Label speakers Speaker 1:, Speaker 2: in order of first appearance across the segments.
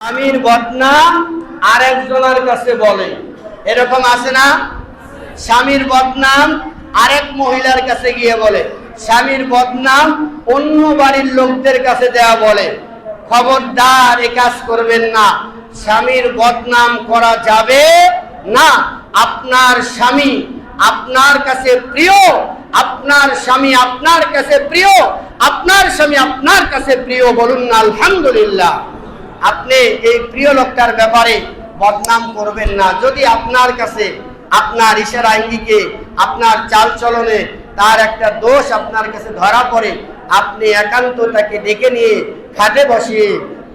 Speaker 1: স্বামীর বদনাম আরেকজনের কাছে বলে, এরকম আছে না? স্বামীর বদনাম আরেক মহিলার কাছে গিয়ে বলে, স্বামীর বদনাম অন্য বাড়ির লোকদের কাছে দেয়া বলে। খবরদার, এ কাজ করবেন না। স্বামীর বদনাম করা যাবে না। আপনার স্বামী আপনার কাছে প্রিয়, আপনার স্বামী আপনার কাছে প্রিয়, আপনার স্বামী আপনার কাছে প্রিয়, বলুন না আলহামদুলিল্লাহ। আপনি এই প্রিয় লোকটার ব্যাপারে বদনাম করবেন না। যদি আপনার কাছে আপনার ইশারা ইঙ্গিতে, আপনার চাল চলনে তার একটা দোষ আপনার কাছে ধরা পড়ে, আপনি একান্ত তাকে ডেকে নিয়ে খাটে বসিয়ে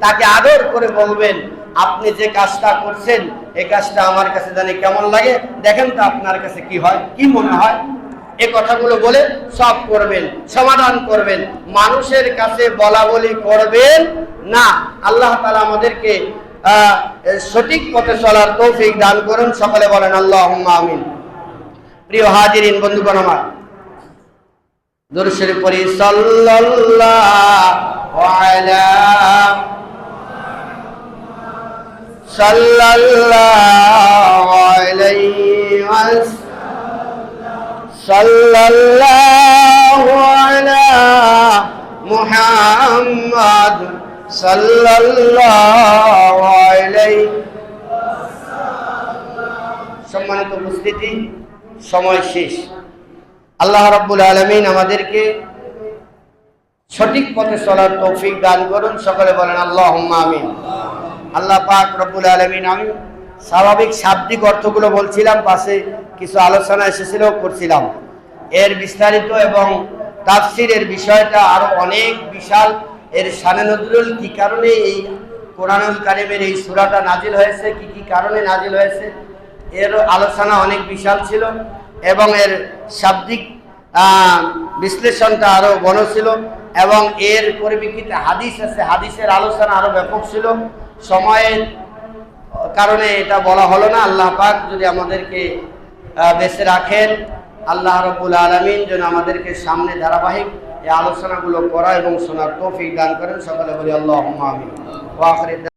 Speaker 1: তাকে আদর করে বলবেন, আপনি যে কাজটা করছেন এই কাজটা আমার কাছে জানি কেমন লাগে, দেখেন তো আপনার কাছে কি হয়, কি মনে হয়। এই কথাগুলো বলে সব করবেন, সমাধান করবেন। মানুষের কাছে বলা বলি করবেন না। আল্লাহ তাআলা আমাদেরকে সঠিক পথে চলার তৌফিক দান করুন। সকলে বলেন আল্লাহুম্মা আমিন। প্রিয় হাজিরিন, বন্ধুগণ আমার, দরুদ শরীফ পড়ি। সাল্লাল্লাহু আলা সাল্লাল্লাহু আলাইহি ওয়াসাল্লাম, সাল্লাল্লাহু আলা মুহাম্মদ সাল্লাল্লাহু আলাইহি ওয়াসাল্লাম। সম্মানিত উপস্থিতি, সময় শেষ। আল্লাহ রাব্বুল আলামিন আমাদেরকে সঠিক পথে চলার তৌফিক দান করুন। সকলে বলেন আল্লাহুম্মা আমিন। আল্লাহ পাক রব্বুল আলামিন, আমি স্বাভাবিক শাব্দিক অর্থগুলো বলছিলাম, পাশে কিছু আলোচনা এসেছিল, করছিলাম। এর বিস্তারিত এবং তাফসীরের বিষয়টা আরো অনেক বিশাল। এর শানে নজরুল, কি কারণে এই কোরআনুল কারীমের এই সূরাটা নাজিল হয়েছে, কি কি কারণে নাজিল হয়েছে, এর আলোচনা অনেক বিশাল ছিল এবং এর শাব্দিক বিশ্লেষণটা আরো বড় ছিল এবং এর পরিপ্রেক্ষিতে হাদিস আছে, হাদিসের আলোচনা আরো ব্যাপক ছিল। সময়ের কারণে এটা বলা হলো না। আল্লাহ পাক যদি আমাদেরকে বেঁচে রাখেন, আল্লাহ রাব্বুল আলামিন যেন আমাদেরকে সামনে ধারাবাহিক এই আলোচনাগুলো করা এবং শোনার তৌফিক দান করেন। সকলে বলি আল্লাহুম্মা আমিন। ওয়া আখির